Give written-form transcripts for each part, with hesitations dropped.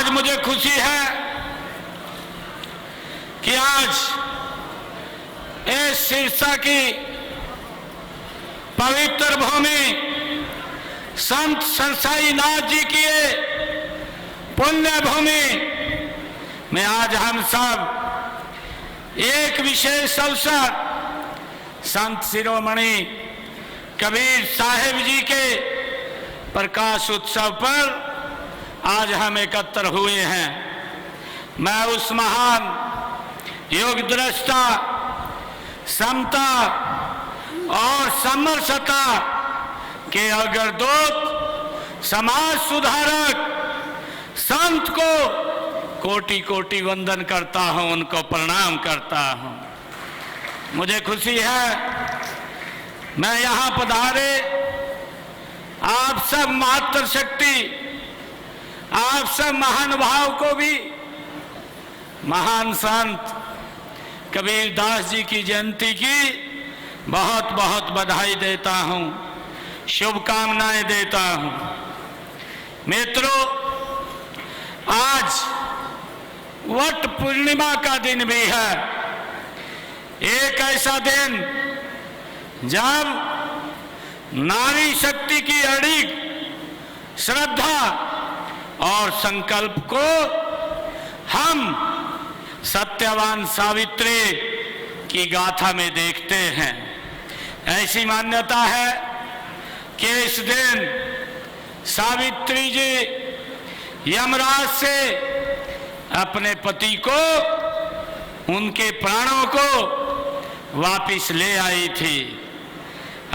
आज मुझे खुशी है कि आज इस सिरसा की पवित्र भूमि संत सरसाई नाथ जी की पुण्य भूमि में आज हम सब एक विशेष अवसर संत शिरोमणि कबीर साहिब जी के प्रकाश उत्सव पर आज हम एकत्र हुए हैं। मैं उस महान योग दृष्टा, समता और समरसता के अग्रदूत, समाज सुधारक संत को कोटि कोटि वंदन करता हूं, उनको प्रणाम करता हूं। मुझे खुशी है मैं यहां पधारे आप सब मातृशक्ति, आप सब महानुभाव को भी महान संत कबीर दास जी की जयंती की बहुत बहुत बधाई देता हूं, शुभकामनाएं देता हूं। मित्रों, आज वट पूर्णिमा का दिन भी है। एक ऐसा दिन जब नारी शक्ति की अड़िग श्रद्धा और संकल्प को हम सत्यवान सावित्री की गाथा में देखते हैं। ऐसी मान्यता है कि इस दिन सावित्री जी यमराज से अपने पति को, उनके प्राणों को वापिस ले आई थी।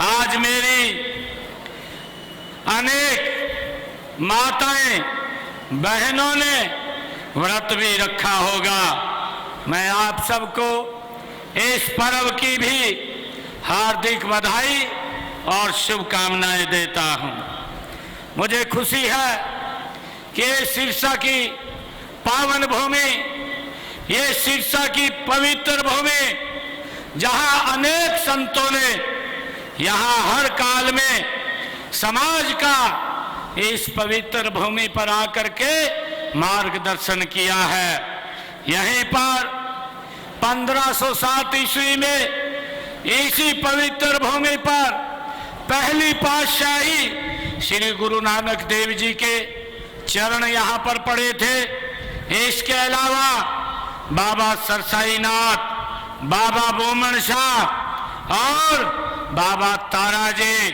आज मेरी अनेक माताएं, बहनों ने व्रत भी रखा होगा। मैं आप सबको इस पर्व की भी हार्दिक बधाई और शुभकामनाएं देता हूं। मुझे खुशी है कि सिरसा की पावन भूमि, ये सिरसा की पवित्र भूमि, जहां अनेक संतों ने यहां हर काल में समाज का इस पवित्र भूमि पर आकर के मार्गदर्शन किया है। यहीं पर 1507 ईस्वी में इसी पवित्र भूमि पर पहली पातशाही श्री गुरु नानक देव जी के चरण यहाँ पर पड़े थे। इसके अलावा बाबा सरसाई नाथ, बाबा बोमन शाह और बाबा तारा जी,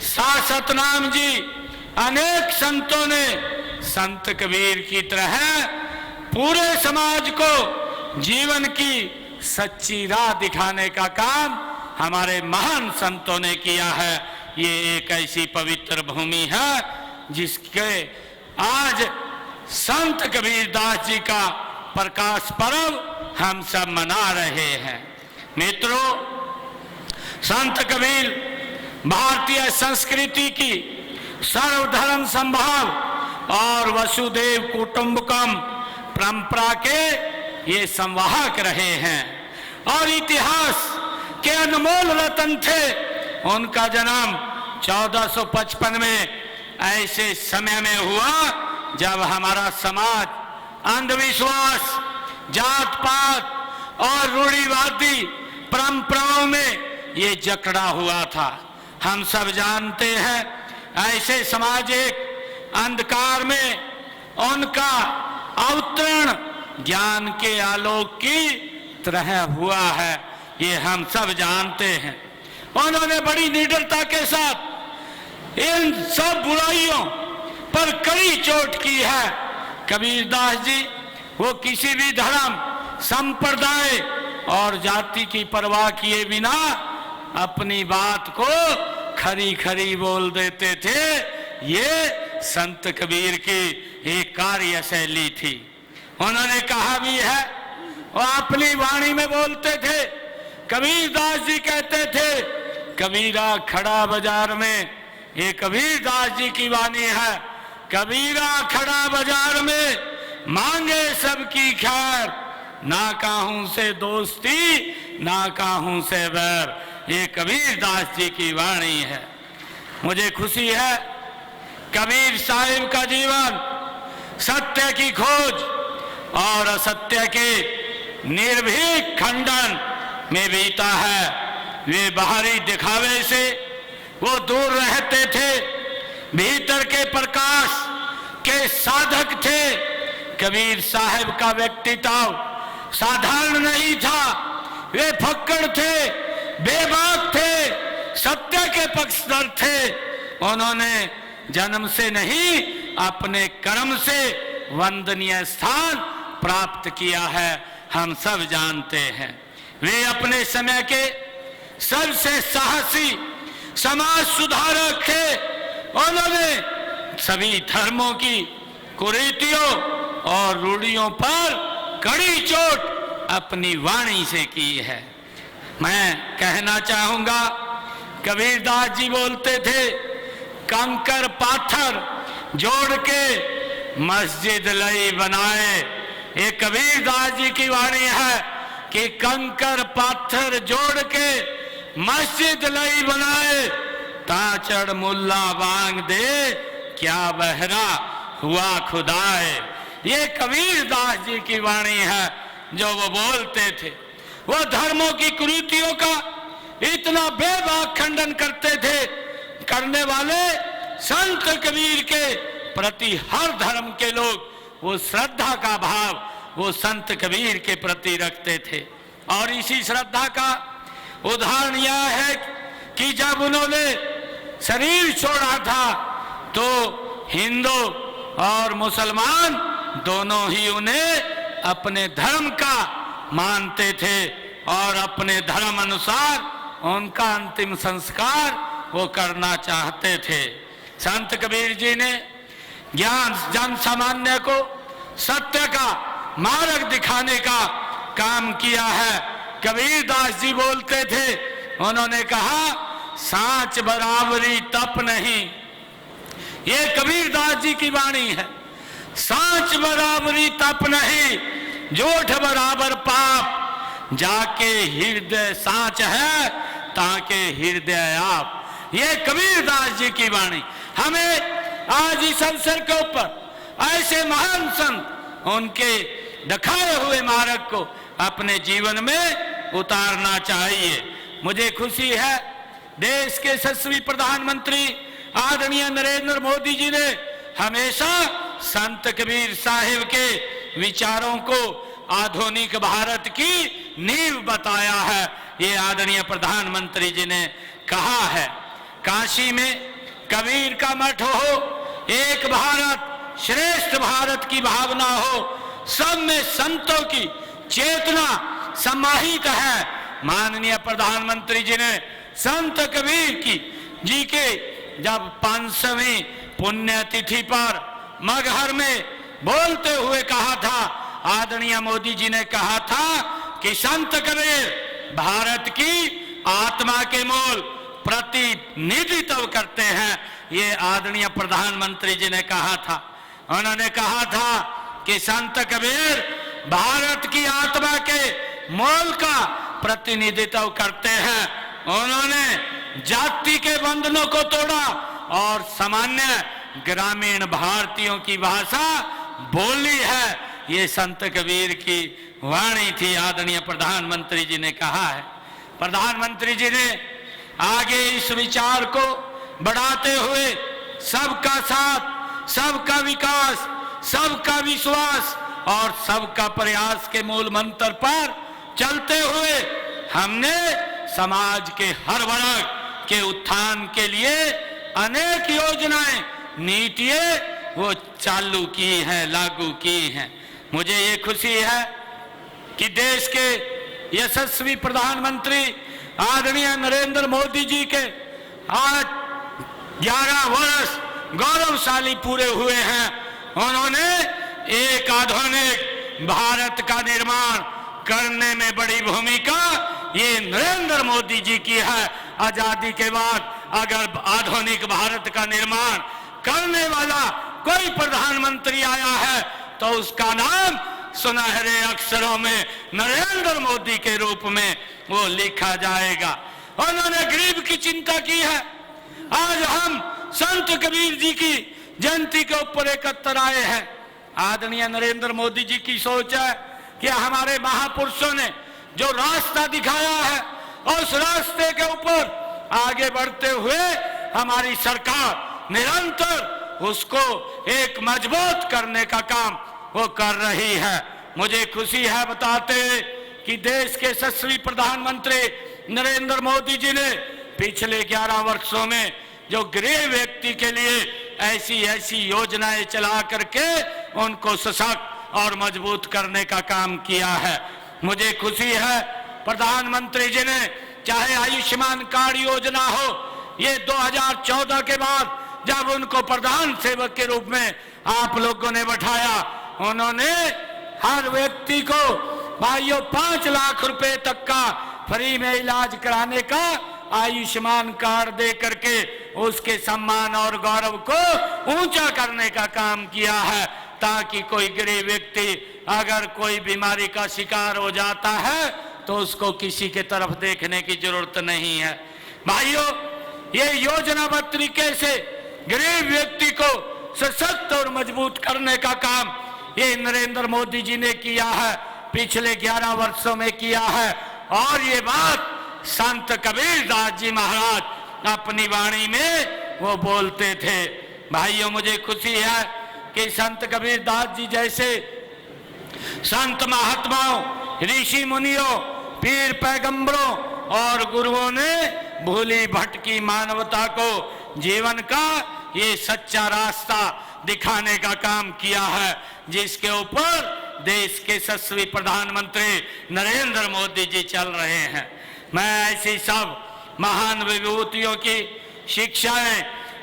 सतनाम जी, अनेक संतों ने संत कबीर की तरह पूरे समाज को जीवन की सच्ची राह दिखाने का काम हमारे महान संतों ने किया है। ये एक ऐसी पवित्र भूमि है जिसके आज संत कबीर दास जी का प्रकाश पर्व हम सब मना रहे हैं। मित्रों, संत कबीर भारतीय संस्कृति की सर्वधर्म संभाव और वसुदेव कुटुंबकम परंपरा के ये संवाहक रहे हैं और इतिहास के अनमोल रतन थे। उनका जन्म 1455 में ऐसे समय में हुआ जब हमारा समाज अंधविश्वास, जात पात और रूढ़िवादी परंपराओं में ये जकड़ा हुआ था। हम सब जानते हैं ऐसे सामाजिक अंधकार में उनका अवतरण ज्ञान के आलोक की तरह हुआ है, ये हम सब जानते हैं। उन्होंने बड़ी निडरता के साथ इन सब बुराइयों पर कड़ी चोट की है। कबीर दास जी वो किसी भी धर्म, संप्रदाय और जाति की परवाह किए बिना अपनी बात को खरी खरी बोल देते थे। ये संत कबीर की एक कार्य शैली थी। उन्होंने कहा भी है, वो अपनी वाणी में बोलते थे। कबीर दास जी कहते थे, कबीरा खड़ा बाजार में, ये कबीर दास जी की वाणी है। कबीरा खड़ा बाजार में मांगे सबकी खैर, ना काहूं से दोस्ती ना काहूं से बैर, ये कबीर दास जी की वाणी है। मुझे खुशी है कबीर साहिब का जीवन सत्य की खोज और असत्य के निर्भीक खंडन में बीता है। वे बाहरी दिखावे से वो दूर रहते थे, भीतर के प्रकाश के साधक थे। कबीर साहब का व्यक्तित्व साधारण नहीं था, वे फक्कड़ थे, बेबाक थे, सत्य के पक्षधर थे। उन्होंने जन्म से नहीं अपने कर्म से वंदनीय स्थान प्राप्त किया है, हम सब जानते हैं। वे अपने समय के सबसे साहसी समाज सुधारक थे। उन्होंने सभी धर्मों की कुरीतियों और रूढ़ियों पर कड़ी चोट अपनी वाणी से की है। मैं कहना चाहूंगा, कबीरदास जी बोलते थे, कंकर पाथर जोड़ के मस्जिद लई बनाए। ये कबीरदास जी की वाणी है कि कंकर पाथर जोड़ के मस्जिद लई बनाए, ताचड़ मुल्ला बांग दे, क्या बहरा हुआ खुदाए। ये कबीरदास जी की वाणी है जो वो बोलते थे। वो धर्मों की कुरीतियों का इतना बेबाक खंडन करते थे, करने वाले संत कबीर के प्रति हर धर्म के लोग वो श्रद्धा का भाव वो संत कबीर के प्रति रखते थे। और इसी श्रद्धा का उदाहरण यह है कि जब उन्होंने शरीर छोड़ा था तो हिंदू और मुसलमान दोनों ही उन्हें अपने धर्म का मानते थे और अपने धर्म अनुसार उनका अंतिम संस्कार वो करना चाहते थे। संत कबीर जी ने ज्ञान जन सामान्य को सत्य का मार्ग दिखाने का काम किया है। कबीरदास जी बोलते थे, उन्होंने कहा, सांच बराबरी तप नहीं। ये कबीरदास जी की वाणी है। सांच बराबरी तप नहीं, झूठ बराबर पाप, जाके हृदय सांच है ताके हृदय आप। ये कबीरदास जी की वाणी। हमें आज इस अवसर के ऊपर ऐसे महान संत उनके दिखाए हुए मार्ग को अपने जीवन में उतारना चाहिए। मुझे खुशी है, देश के यशस्वी प्रधानमंत्री आदरणीय नरेंद्र मोदी जी ने हमेशा संत कबीर साहिब के विचारों को आधुनिक भारत की नींव बताया है। ये आदरणीय प्रधानमंत्री जी ने कहा है, काशी में कबीर का मठ हो, एक भारत श्रेष्ठ भारत की भावना हो, सब में संतों की चेतना समाहित है। माननीय प्रधानमंत्री जी ने संत कबीर की जी के जब 500वीं पुण्यतिथि पर मगहर में बोलते हुए कहा था, आदरणीय मोदी जी ने कहा था कि संत कबीर भारत की आत्मा के मूल प्रतिनिधित्व करते हैं। ये आदरणीय प्रधानमंत्री जी ने कहा था। उन्होंने कहा था कि संत कबीर भारत की आत्मा के मूल का प्रतिनिधित्व करते हैं। उन्होंने जाति के बंधनों को तोड़ा और सामान्य ग्रामीण भारतीयों की भाषा बोली है। ये संत कबीर की वाणी थी, आदरणीय प्रधानमंत्री जी ने कहा है। प्रधानमंत्री जी ने आगे इस विचार को बढ़ाते हुए सबका साथ, सबका विकास, सबका विश्वास और सबका प्रयास के मूल मंत्र पर चलते हुए हमने समाज के हर वर्ग के उत्थान के लिए अनेक योजनाएं, नीतियां वो चालू की हैं, लागू की हैं। मुझे ये खुशी है कि देश के यशस्वी प्रधानमंत्री आदरणीय नरेंद्र मोदी जी के आज 11 वर्ष गौरवशाली पूरे हुए हैं। उन्होंने एक आधुनिक भारत का निर्माण करने में बड़ी भूमिका ये नरेंद्र मोदी जी की है। आजादी के बाद अगर आधुनिक भारत का निर्माण करने वाला कोई प्रधानमंत्री आया है तो उसका नाम सुनहरे अक्षरों में नरेंद्र मोदी के रूप में वो लिखा जाएगा। उन्होंने गरीब की चिंता की है। आज हम संत कबीर जी की जयंती के ऊपर एकत्र आए हैं। आदरणीय नरेंद्र मोदी जी की सोच है कि हमारे महापुरुषों ने जो रास्ता दिखाया है उस रास्ते के ऊपर आगे बढ़ते हुए हमारी सरकार निरंतर उसको एक मजबूत करने का काम वो कर रही है। मुझे खुशी है बताते कि देश के यशस्वी प्रधानमंत्री नरेंद्र मोदी जी ने पिछले 11 वर्षों में जो गरीब व्यक्ति के लिए ऐसी योजनाएं चला करके उनको सशक्त और मजबूत करने का काम किया है। मुझे खुशी है प्रधानमंत्री जी ने चाहे आयुष्मान कार्ड योजना हो, ये 2014 के बाद जब उनको प्रधान सेवक के रूप में आप लोगों ने बैठाया, उन्होंने हर व्यक्ति को भाइयों 5 लाख रुपए तक का फ्री में इलाज कराने का आयुष्मान कार्ड दे करके उसके सम्मान और गौरव को ऊंचा करने का काम किया है, ताकि कोई गरीब व्यक्ति अगर कोई बीमारी का शिकार हो जाता है तो उसको किसी के तरफ देखने की जरूरत नहीं है। भाइयों, ये योजनाबद्ध तरीके से गरीब व्यक्ति को सशक्त और मजबूत करने का काम ये नरेंद्र मोदी जी ने किया है, पिछले 11 वर्षों में किया है। और ये बात संत कबीरदास जी महाराज अपनी वाणी में वो बोलते थे। भाइयों, मुझे खुशी है कि संत कबीरदास जी जैसे संत महात्माओं, ऋषि मुनियों, पीर पैगंबरों और गुरुओं ने भूली भटकी मानवता को जीवन का ये सच्चा रास्ता दिखाने का काम किया है, जिसके ऊपर देश के यशस्वी प्रधानमंत्री नरेंद्र मोदी जी चल रहे हैं। मैं ऐसी सब महान विभूतियों की शिक्षाएं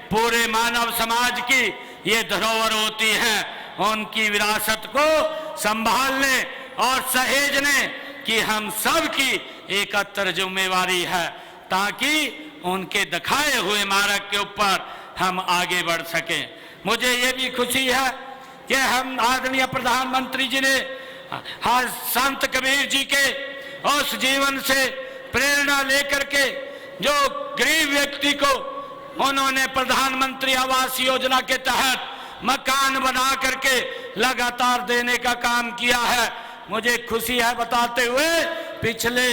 पूरे मानव समाज की ये धरोहर होती हैं, उनकी विरासत को संभालने और सहेजने की हम सब की एकत्र जिम्मेवारी है, ताकि उनके दिखाए हुए मार्ग के ऊपर हम आगे बढ़ सकें। मुझे ये भी खुशी है कि हम आदरणीय प्रधानमंत्री जी ने हर संत कबीर जी के उस जीवन से प्रेरणा लेकर के जो गरीब व्यक्ति को उन्होंने प्रधानमंत्री आवास योजना के तहत मकान बना करके लगातार देने का काम किया है। मुझे खुशी है बताते हुए पिछले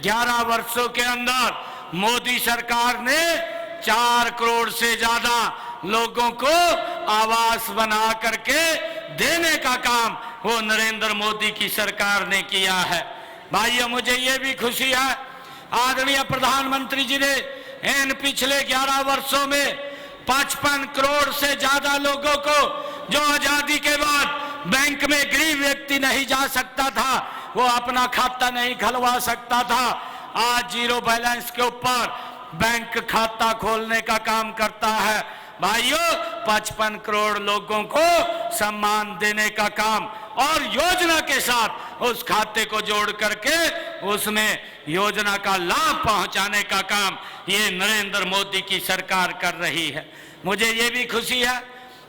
11 वर्षों के अंदर मोदी सरकार ने 4 करोड़ से ज्यादा लोगों को आवास बना करके देने का काम वो नरेंद्र मोदी की सरकार ने किया है। भाइयों, मुझे ये भी खुशी है आदरणीय प्रधानमंत्री जी ने इन पिछले 11 वर्षों में 55 करोड़ से ज्यादा लोगों को जो आजादी के बाद बैंक में गरीब व्यक्ति नहीं जा सकता था, वो अपना खाता नहीं खुलवा सकता था, आज जीरो बैलेंस के ऊपर बैंक खाता खोलने का काम करता है। भाइयों, 55 करोड़ लोगों को सम्मान देने का काम और योजना के साथ उस खाते को जोड़ करके उसमें योजना का लाभ पहुंचाने का काम ये नरेंद्र मोदी की सरकार कर रही है। मुझे ये भी खुशी है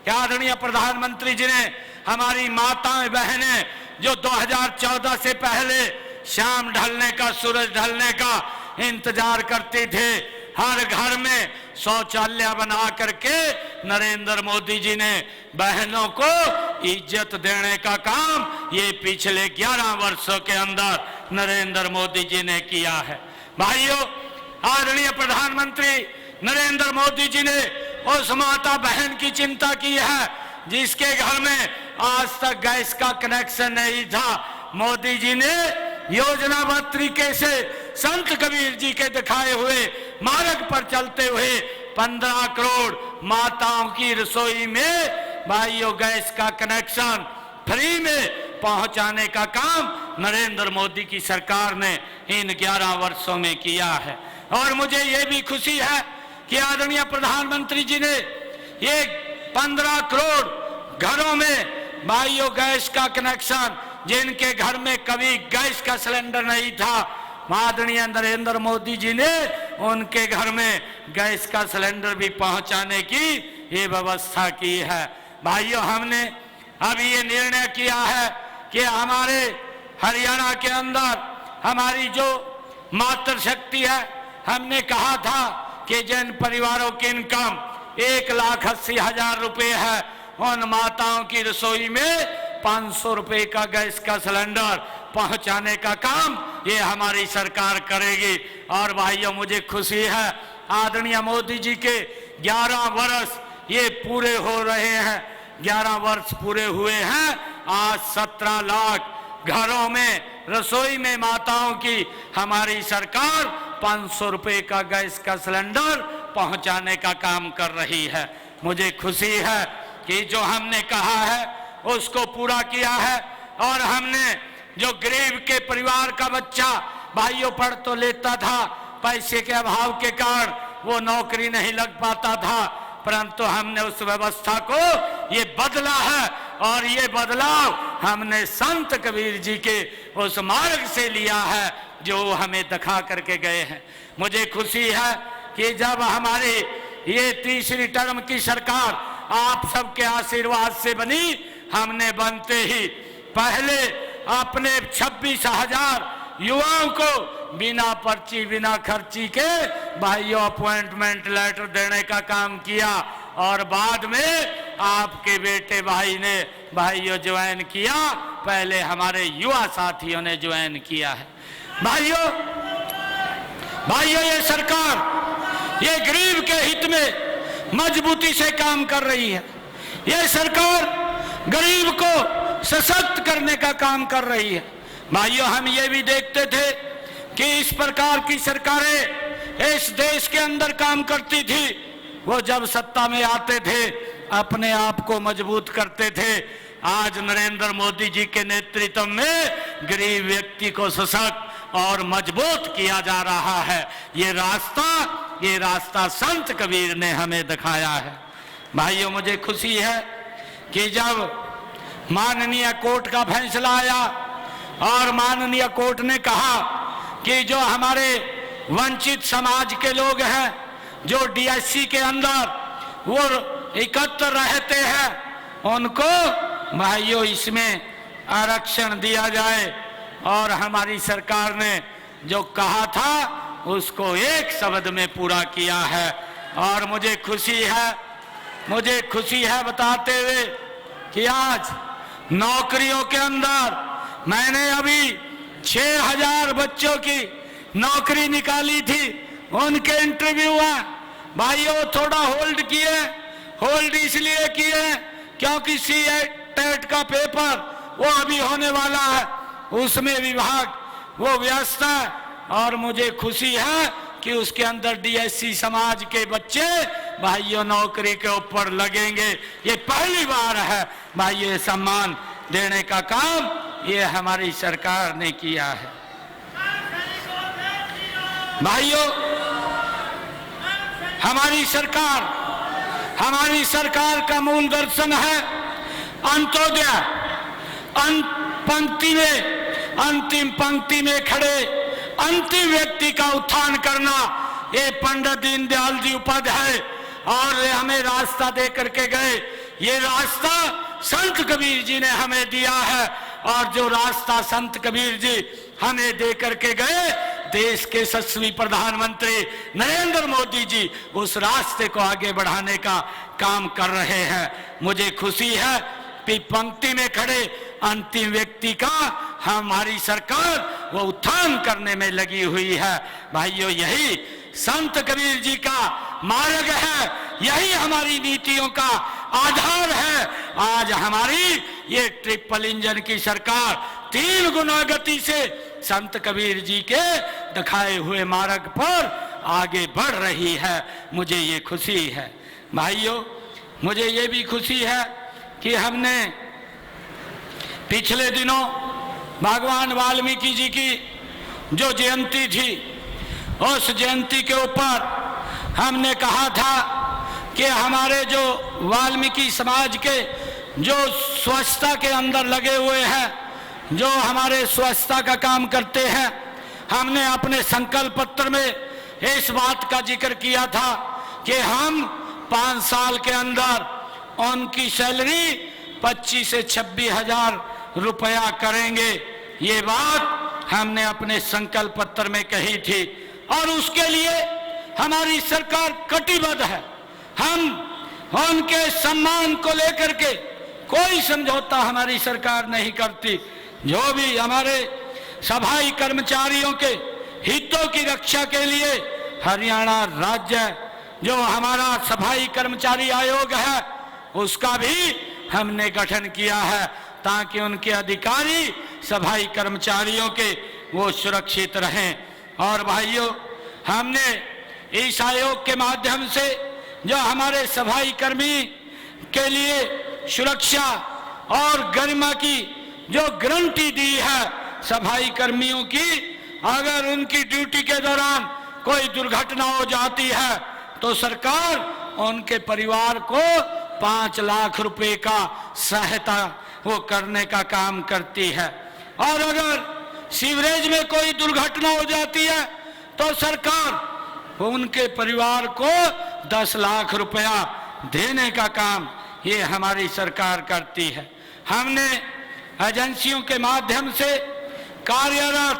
कि आदरणीय प्रधानमंत्री जी ने हमारी माताएं बहनें जो 2014 से पहले शाम ढलने का, सूरज ढलने का इंतजार करती थे, हर घर में शौचालय बना करके नरेंद्र मोदी जी ने बहनों को इज्जत देने का काम ये पिछले 11 वर्षों के अंदर नरेंद्र मोदी जी ने किया है। भाइयों, आदरणीय प्रधानमंत्री नरेंद्र मोदी जी ने उस माता बहन की चिंता की है जिसके घर में आज तक गैस का कनेक्शन नहीं था। मोदी जी ने योजनाबद्ध तरीके से संत कबीर जी के दिखाए हुए मार्ग पर चलते हुए 15 करोड़ माताओं की रसोई में भाइयों गैस का कनेक्शन फ्री में पहुंचाने का काम नरेंद्र मोदी की सरकार ने इन 11 वर्षों में किया है। और मुझे ये भी खुशी है कि आदरणीय प्रधानमंत्री जी ने ये 15 करोड़ घरों में भाइयों गैस का कनेक्शन, जिनके घर में कभी गैस का सिलेंडर नहीं था, आदरणीय नरेंद्र मोदी जी ने उनके घर में गैस का सिलेंडर भी पहुंचाने की ये व्यवस्था की है। भाइयों, हमने अभी ये निर्णय किया है कि हमारे हरियाणा के अंदर हमारी जो मातृशक्ति है, हमने कहा था कि जिन परिवारों की इनकम 1,80,000 रुपए है उन माताओं की रसोई में 500 रुपए का गैस का सिलेंडर पहुंचाने का काम ये हमारी सरकार करेगी। और भाइयों, मुझे खुशी है, आदरणीय मोदी जी के 11 वर्ष ये पूरे हो रहे हैं, 11 वर्ष पूरे हुए हैं। आज 17 लाख घरों में रसोई में माताओं की हमारी सरकार 500 रुपए का गैस का सिलेंडर पहुंचाने का काम कर रही है। मुझे खुशी है कि जो हमने कहा है उसको पूरा किया है। और हमने जो गरीब के परिवार का बच्चा भाइयों पढ़ तो लेता था, पैसे के अभाव के कारण वो नौकरी नहीं लग पाता था, परंतु हमने उस व्यवस्था को ये बदला है। और ये बदलाव हमने संत कबीर जी के उस मार्ग से लिया है जो हमें दिखा करके गए हैं। मुझे खुशी है कि जब हमारी ये तीसरी टर्म की सरकार आप सबके आशीर्वाद से बनी, हमने बनते ही पहले अपने 26,000 युवाओं को बिना पर्ची बिना खर्ची के भाइयों अपॉइंटमेंट लेटर देने का काम किया। और बाद में आपके बेटे भाई ने भाइयों ज्वाइन किया, पहले हमारे युवा साथियों ने ज्वाइन किया है। भाइयों ये सरकार ये गरीब के हित में मजबूती से काम कर रही है। ये सरकार गरीब को सशक्त करने का काम कर रही है। भाइयों, हम ये भी देखते थे कि इस प्रकार की सरकारें इस देश के अंदर काम करती थी, वो जब सत्ता में आते थे अपने आप को मजबूत करते थे। आज नरेंद्र मोदी जी के नेतृत्व में गरीब व्यक्ति को सशक्त और मजबूत किया जा रहा है। ये रास्ता संत कबीर ने हमें दिखाया है। भाइयों, मुझे खुशी है कि जब माननीय कोर्ट का फैसला आया और माननीय कोर्ट ने कहा कि जो हमारे वंचित समाज के लोग हैं, जो डीएससी के अंदर वो एकत्र रहते हैं, उनको भाइयों इसमें आरक्षण दिया जाए। और हमारी सरकार ने जो कहा था उसको एक शब्द में पूरा किया है। और मुझे खुशी है बताते हुए कि आज नौकरियों के अंदर मैंने अभी 6,000 बच्चों की नौकरी निकाली थी, उनके इंटरव्यू हुआ। भाइयों थोड़ा होल्ड इसलिए किए क्योंकि टेट का पेपर वो अभी होने वाला है, उसमें विभाग वो व्यस्त है। और मुझे खुशी है कि उसके अंदर डीएससी समाज के बच्चे भाइयों नौकरी के ऊपर लगेंगे। ये पहली बार है भाइयों, सम्मान देने का काम ये हमारी सरकार ने किया है। भाइयों, हमारी सरकार का मूल दर्शन है अंत्योदय। अंतिम पंक्ति में खड़े अंतिम व्यक्ति का उत्थान करना, ये पंडित दीनदयाल जी उपाध्याय और हमें रास्ता दे करके गए। ये रास्ता संत कबीर जी ने हमें दिया है। और जो रास्ता संत कबीर जी हमें दे करके गए, देश के यशस्वी प्रधानमंत्री नरेंद्र मोदी जी उस रास्ते को आगे बढ़ाने का काम कर रहे हैं। मुझे खुशी है कि पंक्ति में खड़े अंतिम व्यक्ति का हमारी सरकार वो उत्थान करने में लगी हुई है। भाइयों, यही संत कबीर जी का मार्ग है, यही हमारी नीतियों का आधार है। आज हमारी ये ट्रिपल इंजन की सरकार 3 गुना गति से संत कबीर जी के दिखाए हुए मार्ग पर आगे बढ़ रही है। मुझे ये खुशी है। भाइयों, मुझे ये भी खुशी है कि हमने पिछले दिनों भगवान वाल्मीकि जी की जो जयंती थी, उस जयंती के ऊपर हमने कहा था कि हमारे जो वाल्मीकि समाज के जो स्वच्छता के अंदर लगे हुए हैं, जो हमारे स्वच्छता का काम करते हैं, हमने अपने संकल्प पत्र में इस बात का जिक्र किया था कि हम 5 साल के अंदर उनकी सैलरी 25 से 26 हजार रुपया करेंगे। ये बात हमने अपने संकल्प पत्र में कही थी और उसके लिए हमारी सरकार कटिबद्ध है। हम उनके सम्मान को लेकर के कोई समझौता हमारी सरकार नहीं करती। जो भी हमारे सफाई कर्मचारियों के हितों की रक्षा के लिए हरियाणा राज्य जो हमारा सफाई कर्मचारी आयोग है उसका भी हमने गठन किया है, ताकि उनके अधिकारी सफाई कर्मचारियों के वो सुरक्षित रहें। और भाइयों, हमने इस आयोग के माध्यम से जो हमारे सफाई कर्मी के लिए सुरक्षा और गरिमा की जो गारंटी दी है सफाई कर्मियों की, अगर उनकी ड्यूटी के दौरान कोई दुर्घटना हो जाती है तो सरकार उनके परिवार को 5 लाख रुपए का सहायता वो करने का काम करती है। और अगर सीवरेज में कोई दुर्घटना हो जाती है तो सरकार उनके परिवार को 10 लाख रुपया देने का काम ये हमारी सरकार करती है। हमने एजेंसियों के माध्यम से कार्यरत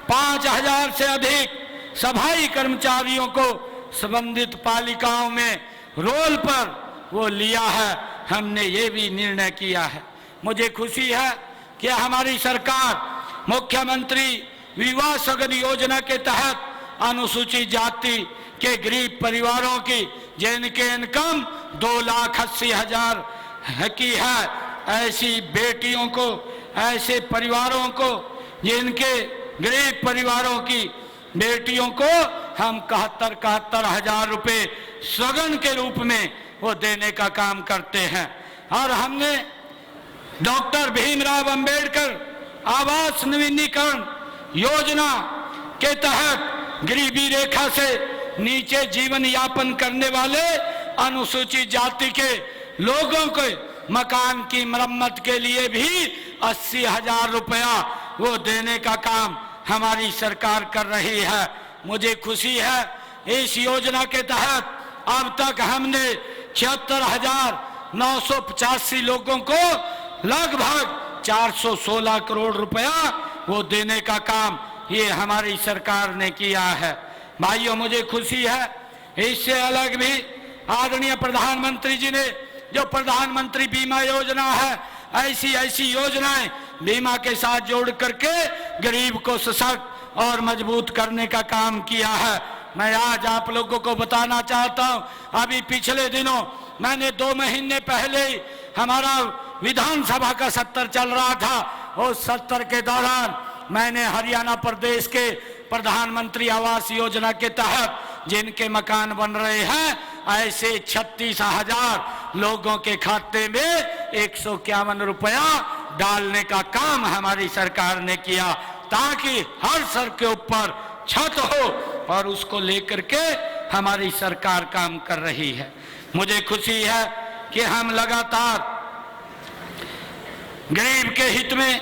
5000 से अधिक सफाई कर्मचारियों को संबंधित पालिकाओं में रोल पर वो लिया है। हमने ये भी निर्णय किया है। मुझे खुशी है कि हमारी सरकार मुख्यमंत्री विवाह सगन योजना के तहत अनुसूचित जाति के गरीब परिवारों की जिनके इनकम 2,80,000 की है, ऐसी बेटियों को, ऐसे परिवारों को, जिनके गरीब परिवारों की बेटियों को हम 71,000 रुपए सगन के रूप में वो देने का काम करते हैं। और हमने डॉक्टर भीमराव अंबेडकर आवास नवीनीकरण योजना के तहत गरीबी रेखा से नीचे जीवन यापन करने वाले अनुसूचित जाति के लोगों के मकान की मरम्मत के लिए भी 80,000 रुपया वो देने का काम हमारी सरकार कर रही है। मुझे खुशी है इस योजना के तहत अब तक हमने 76,985 लोगों को लगभग 416 करोड़ रुपया वो देने का काम ये हमारी सरकार ने किया है। भाइयों, मुझे खुशी है इससे अलग भी आदरणीय प्रधानमंत्री जी ने जो प्रधानमंत्री बीमा योजना है, ऐसी योजनाएं बीमा के साथ जोड़ करके गरीब को सशक्त और मजबूत करने का काम किया है। मैं आज आप लोगों को बताना चाहता हूं, अभी पिछले दिनों मैंने 2 महीने पहले ही हमारा विधानसभा का सत्र चल रहा था, उस सत्र के दौरान मैंने हरियाणा प्रदेश के प्रधानमंत्री आवास योजना के तहत जिनके मकान बन रहे हैं ऐसे 36,000 लोगों के खाते में 151 रुपया डालने का काम हमारी सरकार ने किया, ताकि हर सर के ऊपर छत हो, और उसको लेकर के हमारी सरकार काम कर रही है। मुझे खुशी है कि हम लगातार गरीब के हित में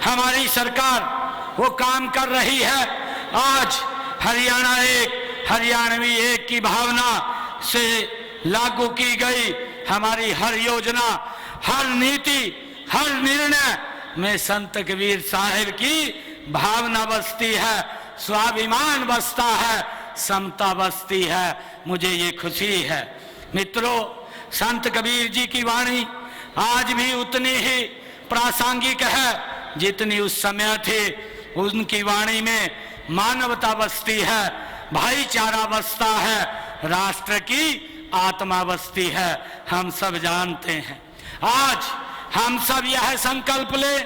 हमारी सरकार वो काम कर रही है। आज हरियाणा एक, हरियाणवी एक की भावना से लागू की गई हमारी हर योजना, हर नीति, हर निर्णय में संत कबीर साहिब की भावना बसती है, स्वाभिमान बसता है, समता बसती है। मुझे ये खुशी है। मित्रों, संत कबीर जी की वाणी आज भी उतनी ही प्रासंगिक है जितनी उस समय थी। उनकी वाणी में मानवता बसती है, भाईचारा बसता है, राष्ट्र की आत्मा बसती है। हम सब जानते हैं। आज हम सब यह संकल्प ले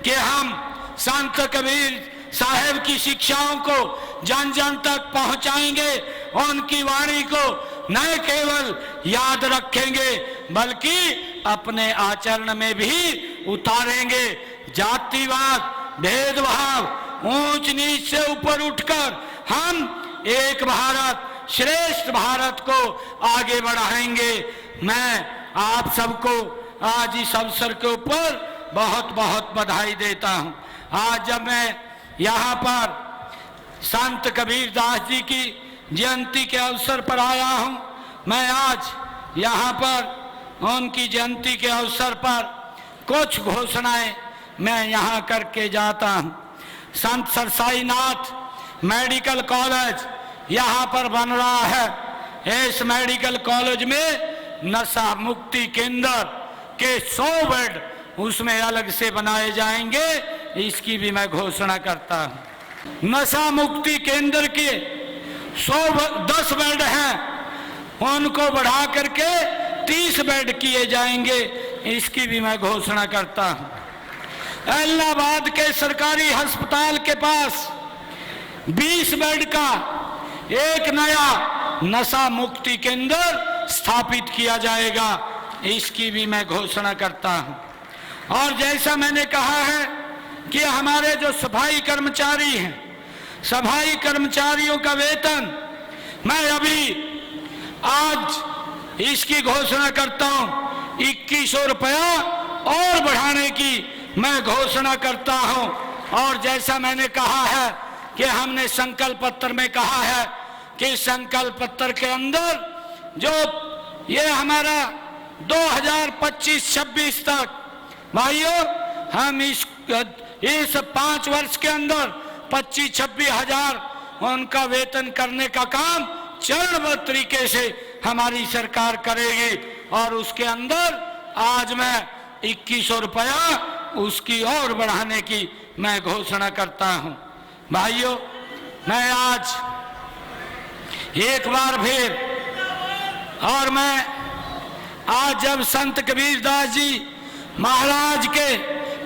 कि हम संत कबीर साहिब की शिक्षाओं को जन जन तक पहुंचाएंगे, उनकी वाणी को न केवल याद रखेंगे बल्कि अपने आचरण में भी उतारेंगे। जातिवाद, भेदभाव, ऊंच नीच से ऊपर उठकर हम एक भारत श्रेष्ठ भारत को आगे बढ़ाएंगे। मैं आप सबको आज इस अवसर के ऊपर बहुत बहुत बधाई देता हूं। आज जब मैं यहाँ पर संत कबीर दास जी की जयंती के अवसर पर आया हूं, मैं आज यहाँ पर उनकी जयंती के अवसर पर कुछ घोषणाएं मैं यहाँ करके जाता हूं। संत सरसाईनाथ मेडिकल कॉलेज यहाँ पर बन रहा है। इस मेडिकल कॉलेज में नशा मुक्ति केंद्र के 100 बेड उसमें अलग से बनाए जाएंगे, इसकी भी मैं घोषणा करता हूं। नशा मुक्ति केंद्र के 10 बेड हैं, उनको बढ़ा करके 30 बेड किए जाएंगे, इसकी भी मैं घोषणा करता हूं। इलाहाबाद के सरकारी अस्पताल के पास 20 बेड का एक नया नशा मुक्ति केंद्र स्थापित किया जाएगा, इसकी भी मैं घोषणा करता हूं। और जैसा मैंने कहा है कि हमारे जो सफाई कर्मचारी हैं, सफाई कर्मचारियों का वेतन मैं अभी आज इसकी घोषणा करता हूं, 2100 रुपया और बढ़ाने की मैं घोषणा करता हूं। और जैसा मैंने कहा है कि हमने संकल्प पत्र में कहा है कि संकल्प पत्र के अंदर जो ये हमारा 2025-26 तक भाइयों हम इस 5 वर्ष के अंदर 25-26 हजार उनका वेतन करने का काम चरणबद्ध तरीके से हमारी सरकार करेगी। और उसके अंदर आज मैं 2100 रुपया उसकी और बढ़ाने की मैं घोषणा करता हूं। भाइयों, मैं आज एक बार फिर और मैं आज जब संत कबीरदास जी महाराज के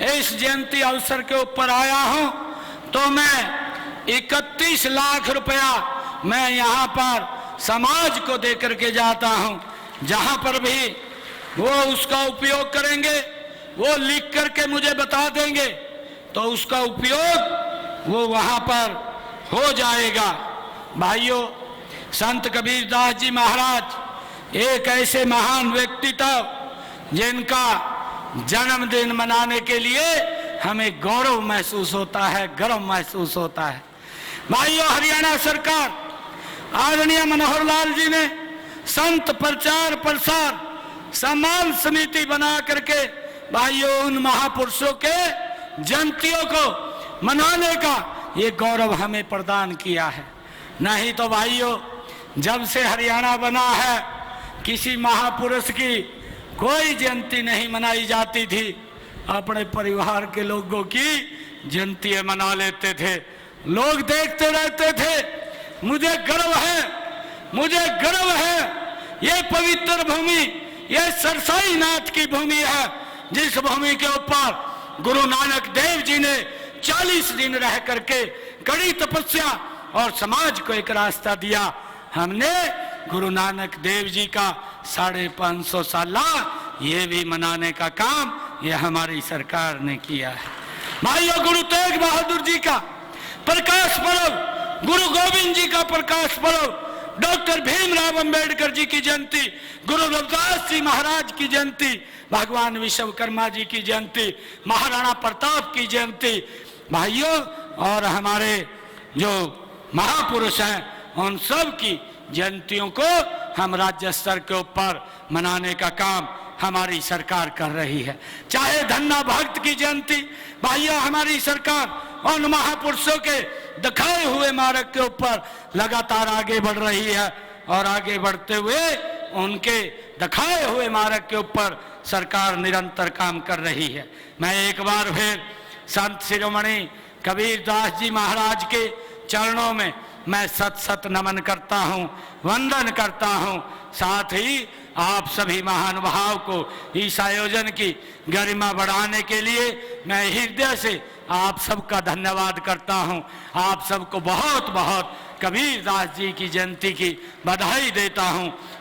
इस जयंती अवसर के ऊपर आया हूं, तो मैं 31 लाख रुपया मैं यहाँ पर समाज को दे करके जाता हूँ। जहाँ पर भी वो उसका उपयोग करेंगे, वो लिख करके मुझे बता देंगे, तो उसका उपयोग वो वहाँ पर हो जाएगा। भाइयों, संत कबीरदास जी महाराज एक ऐसे महान व्यक्तित्व जिनका जन्मदिन मनाने के लिए हमें गौरव महसूस होता है, गर्व महसूस होता है। भाइयों, हरियाणा सरकार आदरणीय मनोहर लाल जी ने संत प्रचार प्रसार सम्मान समिति बना करके भाइयों उन महापुरुषों के जयंतियों को मनाने का ये गौरव हमें प्रदान किया है। नहीं तो भाइयों, जब से हरियाणा बना है किसी महापुरुष की कोई जयंती नहीं मनाई जाती थी, अपने परिवार के लोगों की जयंती मना लेते थे, लोग देखते रहते थे। मुझे गर्व है, मुझे गर्व है, ये पवित्र भूमि, ये सरसाई नाथ की भूमि है, जिस भूमि के ऊपर गुरु नानक देव जी ने 40 दिन रह करके कड़ी तपस्या और समाज को एक रास्ता दिया। हमने गुरु नानक देव जी का 550 साला ये भी मनाने का काम ये हमारी सरकार ने किया है। भाइयों, गुरु तेग बहादुर जी का प्रकाश पर्व, गुरु गोविंद जी का प्रकाश पर्व, डॉक्टर भीमराव अंबेडकर जी की जयंती, गुरु रविदास जी महाराज की जयंती, भगवान विश्वकर्मा जी की जयंती, महाराणा प्रताप की जयंती, भाइयों और हमारे जो महापुरुष हैं उन सब की जयंतियों को हम राज्य स्तर के ऊपर मनाने का काम हमारी सरकार कर रही है। चाहे धन्ना भक्त की जयंती, भाइयों हमारी सरकार उन महापुरुषों के दिखाए हुए मार्ग के ऊपर लगातार आगे बढ़ रही है और आगे बढ़ते हुए उनके दिखाए हुए मार्ग के ऊपर सरकार निरंतर काम कर रही है। मैं एक बार फिर संत शिरोमणि कबीरदास जी महाराज के चरणों में मैं सत सत नमन करता हूँ, वंदन करता हूँ। साथ ही आप सभी महानुभाव को इस आयोजन की गरिमा बढ़ाने के लिए मैं हृदय से आप सबका धन्यवाद करता हूँ। आप सबको बहुत बहुत कबीरदास जी की जयंती की बधाई देता हूँ।